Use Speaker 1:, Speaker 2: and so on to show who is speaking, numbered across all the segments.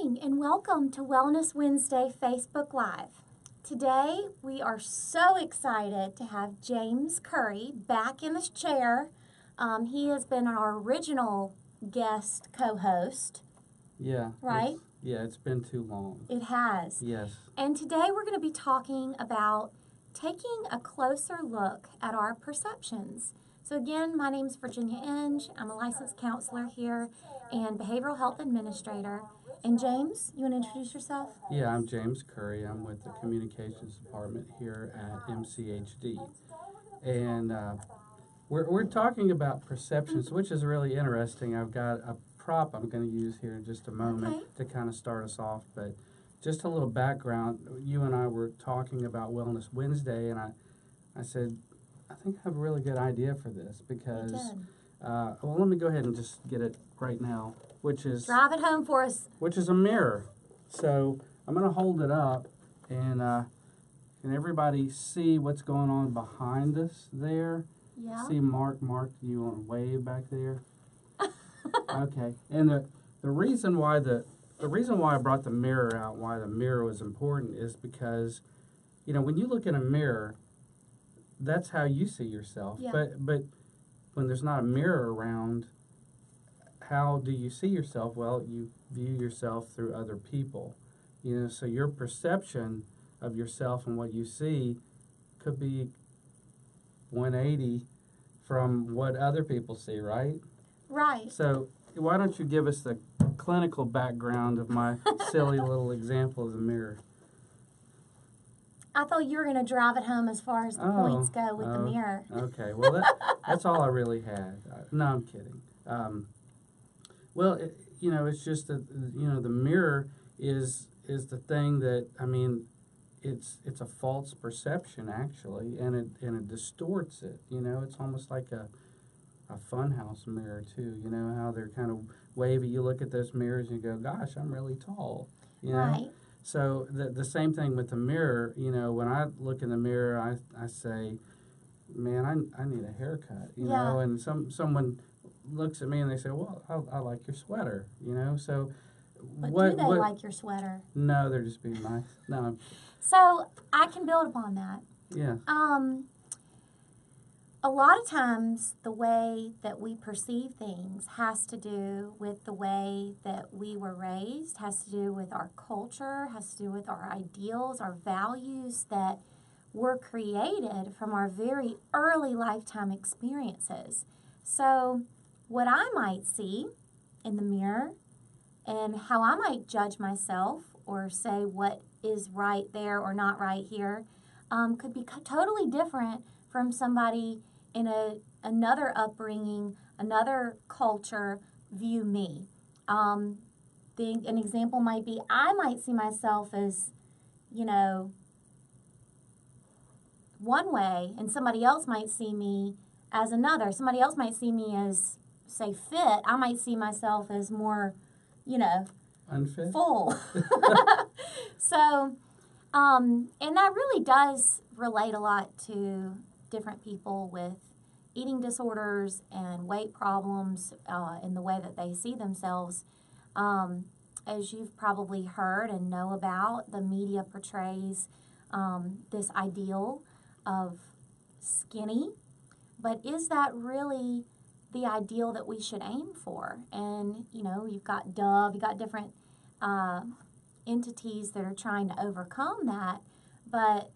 Speaker 1: morning and welcome to Wellness Wednesday Facebook Live. Today we are so excited to have James Curry back in his chair. He has been our original guest co-host.
Speaker 2: Yeah.
Speaker 1: Right?
Speaker 2: It's been too long.
Speaker 1: It has.
Speaker 2: Yes.
Speaker 1: And today we're going to be talking about taking a closer look at our perceptions. So again, my name's Virginia Inge. I'm a licensed counselor here and behavioral health administrator. And James, you want to introduce yourself?
Speaker 2: Yeah, I'm James Curry. I'm with the communications department here at MCHD. And we're talking about perceptions, which is really interesting. I've got a prop I'm going to use here in just a moment to kind of start us off. But just a little background. You and I were talking about Wellness Wednesday, and I said, I think I have a really good idea for this because, well, let me go ahead and just get it right now, which is...
Speaker 1: Drive it home for us.
Speaker 2: Which is a mirror. So I'm going to hold it up, and can everybody see what's going on behind us there?
Speaker 1: Yeah.
Speaker 2: See Mark, do you want to wave back there? Okay. And the reason why I brought the mirror out, why the mirror was important, is because, you know, when you look in a mirror, that's how you see yourself.
Speaker 1: Yeah.
Speaker 2: But when there's not a mirror around, how do you see yourself? Well, you view yourself through other people. You know, so your perception of yourself and what you see could be 180 from what other people see, right?
Speaker 1: Right.
Speaker 2: So why don't you give us the clinical background of my silly little example of the mirror?
Speaker 1: I thought you were going to drive it home as far as the points go with the mirror.
Speaker 2: Okay, well, that's all I really had. No, I'm kidding. Well, you know, it's just that, you know, the mirror is the thing that, I mean, it's a false perception, actually, and it distorts it. You know, it's almost like a funhouse mirror, too. You know, how they're kind of wavy. You look at those mirrors and you go, gosh, I'm really tall. You know?
Speaker 1: Right.
Speaker 2: So the same thing with the mirror. You know, when I look in the mirror, I say, man, I need a haircut. You know, and someone looks at me and they say, well, I like your sweater. You know, so
Speaker 1: but do they like your sweater?
Speaker 2: No, they're just being nice. No.
Speaker 1: So I can build upon that.
Speaker 2: Yeah.
Speaker 1: A lot of times the way that we perceive things has to do with the way that we were raised, has to do with our culture, has to do with our ideals, our values that were created from our very early lifetime experiences. So what I might see in the mirror and how I might judge myself or say what is right there or not right here could be totally different from somebody in another upbringing, another culture view me. An example might be I might see myself as, you know, one way, and somebody else might see me as another. Somebody else might see me as, say, fit. I might see myself as more, you know,
Speaker 2: unfit,
Speaker 1: full. So, and that really does relate a lot to different people with eating disorders and weight problems in the way that they see themselves. As you've probably heard and know about, the media portrays this ideal of skinny, but is that really the ideal that we should aim for? And, you know, you've got Dove, you've got different entities that are trying to overcome that, but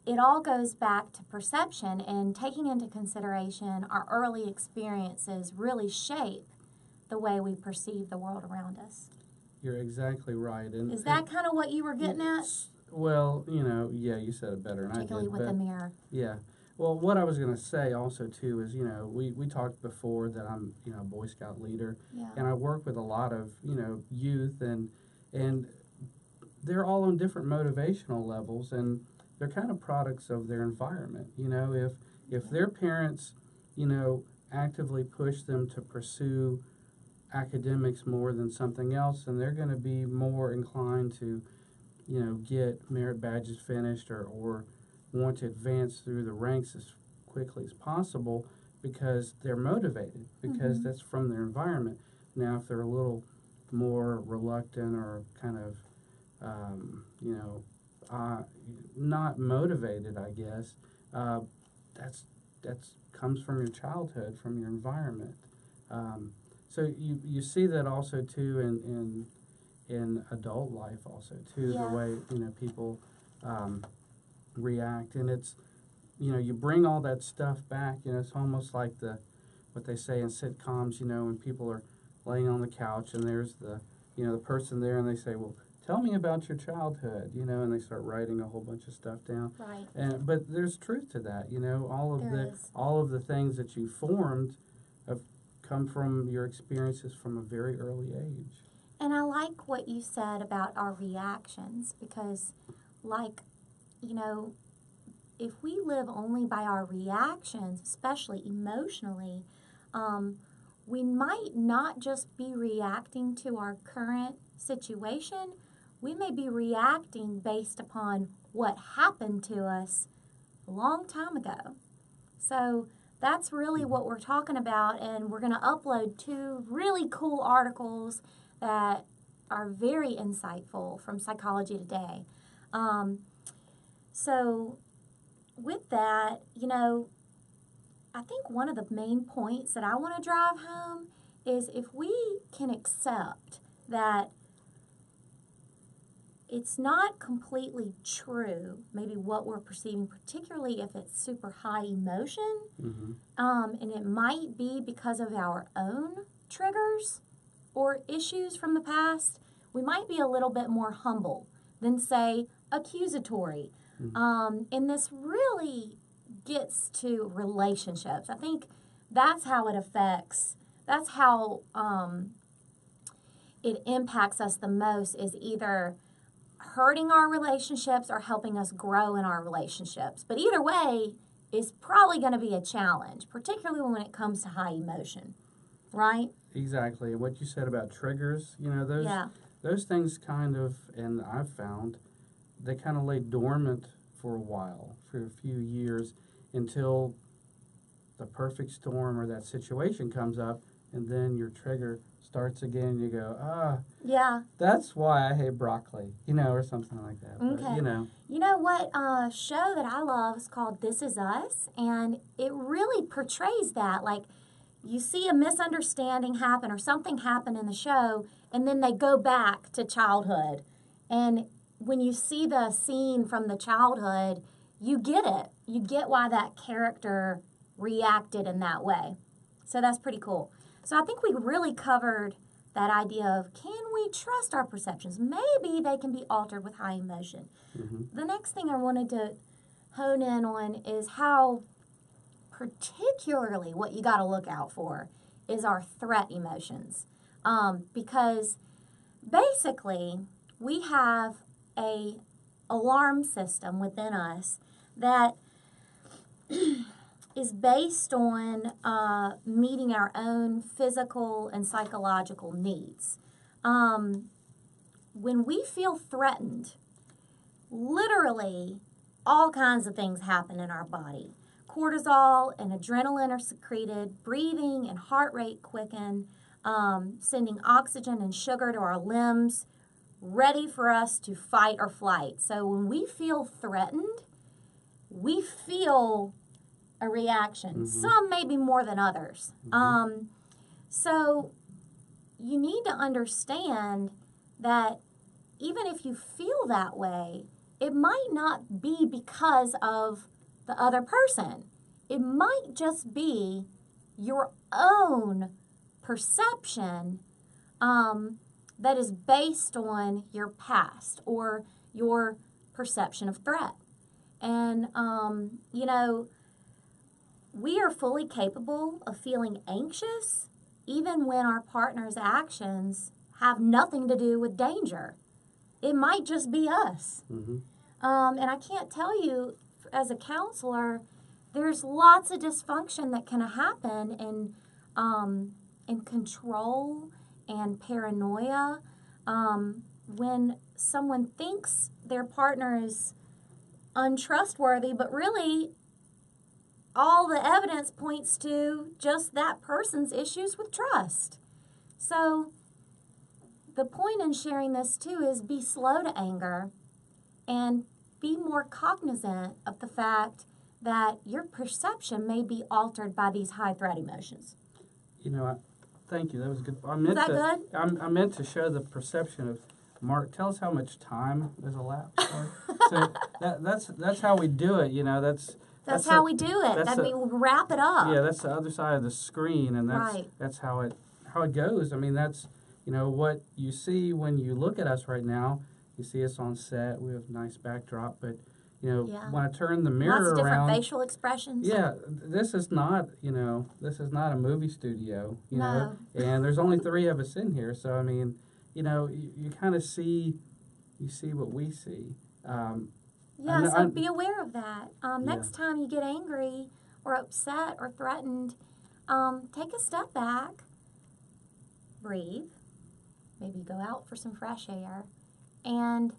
Speaker 1: it all goes back to perception and taking into consideration our early experiences really shape the way we perceive the world around us.
Speaker 2: You're exactly right. And
Speaker 1: is that kind of what you were getting at?
Speaker 2: Well, you know, yeah, you said it better than I did.
Speaker 1: Particularly with the mirror.
Speaker 2: Yeah. Well, what I was going to say also, too, is, you know, we talked before that I'm, you know, a Boy Scout leader.
Speaker 1: Yeah. And
Speaker 2: I work with a lot of, you know, youth, and they're all on different motivational levels, and they're kind of products of their environment. You know, if their parents, you know, actively push them to pursue academics more than something else, then they're going to be more inclined to, you know, get merit badges finished or want to advance through the ranks as quickly as possible because they're motivated, because that's from their environment. Now, if they're a little more reluctant or kind of, you know, not motivated, I guess. That's comes from your childhood, from your environment. So you see that also too in adult life also too,
Speaker 1: Yeah.
Speaker 2: the way, you know, people react, and it's, you know, you bring all that stuff back. You know, it's almost like what they say in sitcoms, you know, when people are laying on the couch and there's the, you know, the person there, and they say, well, tell me about your childhood, you know, and they start writing a whole bunch of stuff down.
Speaker 1: Right.
Speaker 2: But there's truth to that, you know.
Speaker 1: There is.
Speaker 2: All of the things that you formed have come from your experiences from a very early age.
Speaker 1: And I like what you said about our reactions because, like, you know, if we live only by our reactions, especially emotionally, we might not just be reacting to our current situation. We may be reacting based upon what happened to us a long time ago. So that's really what we're talking about, and we're going to upload 2 really cool articles that are very insightful from Psychology Today. So with that, you know, I think one of the main points that I want to drive home is if we can accept that it's not completely true, maybe what we're perceiving, particularly if it's super high emotion, and it might be because of our own triggers or issues from the past, we might be a little bit more humble than, say, accusatory. And this really gets to relationships. I think that's how it affects, that's how it impacts us the most, is either hurting our relationships or helping us grow in our relationships. But either way is probably going to be a challenge, particularly when it comes to high emotion, right?
Speaker 2: Exactly. What you said about triggers, you know, those things kind of, and I've found, they kind of lay dormant for a while, for a few years, until the perfect storm or that situation comes up, and then your trigger starts again, and you go,
Speaker 1: yeah,
Speaker 2: that's why I hate broccoli, you know, or something like that.
Speaker 1: Okay.
Speaker 2: But, you know.
Speaker 1: You know what show that I love is called This Is Us, and it really portrays that. Like, you see a misunderstanding happen or something happen in the show, and then they go back to childhood. And when you see the scene from the childhood, you get it. You get why that character reacted in that way. So that's pretty cool. So I think we really covered that idea of, can we trust our perceptions? Maybe they can be altered with high emotion. The next thing I wanted to hone in on is how, particularly what you got to look out for is our threat emotions. Because basically we have a alarm system within us that is based on meeting our own physical and psychological needs. When we feel threatened, literally all kinds of things happen in our body. Cortisol and adrenaline are secreted, breathing and heart rate quicken, sending oxygen and sugar to our limbs, ready for us to fight or flight. So when we feel threatened, we feel a reaction. Some maybe more than others. So you need to understand that even if you feel that way, it might not be because of the other person. It might just be your own perception that is based on your past or your perception of threat. And, you know, we are fully capable of feeling anxious even when our partner's actions have nothing to do with danger. It might just be us. And I can't tell you, as a counselor, there's lots of dysfunction that can happen in control and paranoia when someone thinks their partner is untrustworthy, but really all the evidence points to just that person's issues with trust. So the point in sharing this too is be slow to anger and be more cognizant of the fact that your perception may be altered by these high threat emotions.
Speaker 2: Thank you. That was good.
Speaker 1: Is that good?
Speaker 2: I meant to show the perception of Mark. Tell us how much time has elapsed. So that's how we do it. That's
Speaker 1: how we do it. We wrap it up.
Speaker 2: Yeah, that's the other side of the screen, and that's how it goes. I mean, that's what you see when you look at us right now. You see us on set. We have a nice backdrop, but when I turn the mirror
Speaker 1: lots of different
Speaker 2: around,
Speaker 1: facial expressions.
Speaker 2: Yeah, this is not a movie studio.
Speaker 1: No.
Speaker 2: And there's only 3 of us in here, so I mean, you kind of see what we see.
Speaker 1: So be aware of that. Next time you get angry or upset or threatened, take a step back, breathe, maybe go out for some fresh air, and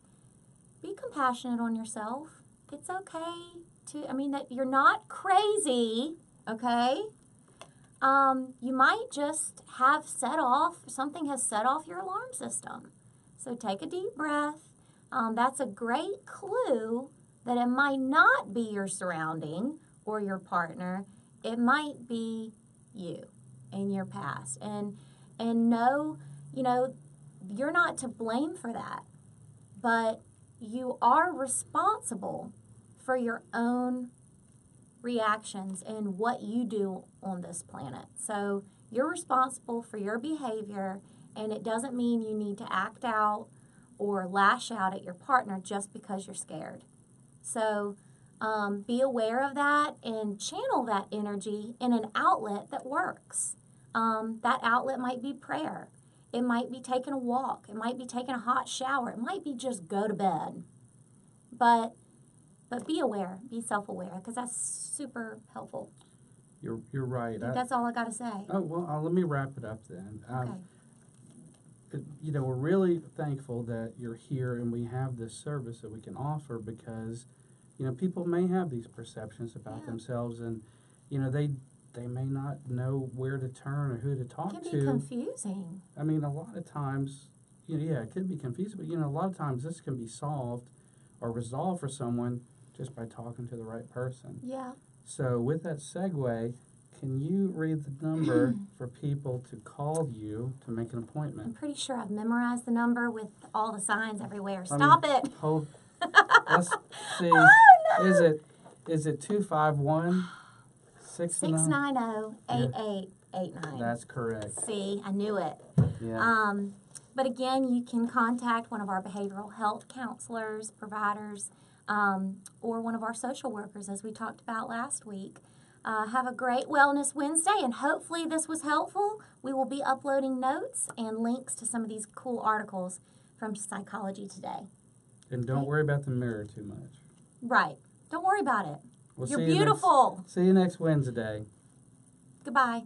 Speaker 1: be compassionate on yourself. It's okay that you're not crazy, okay? You might just have something has set off your alarm system. So take a deep breath. That's a great clue that it might not be your surrounding or your partner. It might be you and your past. And know, you're not to blame for that. But you are responsible for your own reactions and what you do on this planet. So you're responsible for your behavior, and it doesn't mean you need to act out or lash out at your partner just because you're scared. So be aware of that and channel that energy in an outlet that works. That outlet might be prayer. It might be taking a walk. It might be taking a hot shower. It might be just go to bed. But be aware. Be self-aware, because that's super helpful.
Speaker 2: You're right.
Speaker 1: I think that's all I got to say.
Speaker 2: Oh, well, let me wrap it up then.
Speaker 1: Okay.
Speaker 2: We're really thankful that you're here and we have this service that we can offer, because, people may have these perceptions about themselves, and, they may not know where to turn or who to talk to.
Speaker 1: It can be confusing.
Speaker 2: I mean, a lot of times, it can be confusing, but, a lot of times this can be solved or resolved for someone just by talking to the right person.
Speaker 1: Yeah.
Speaker 2: So with that segue, can you read the number for people to call you to make an appointment?
Speaker 1: I'm pretty sure I've memorized the number with all the signs everywhere. Stop it.
Speaker 2: Hold. Let's see.
Speaker 1: Oh, no.
Speaker 2: Is it 251
Speaker 1: 690 8889?
Speaker 2: That's correct.
Speaker 1: See, I knew it.
Speaker 2: Yeah.
Speaker 1: But again, you can contact one of our behavioral health counselors, providers, or one of our social workers, as we talked about last week. Have a great Wellness Wednesday, and hopefully this was helpful. We will be uploading notes and links to some of these cool articles from Psychology Today.
Speaker 2: And don't worry about the mirror too much.
Speaker 1: Right. Don't worry about it.
Speaker 2: We'll
Speaker 1: You're beautiful.
Speaker 2: See you next Wednesday.
Speaker 1: Goodbye.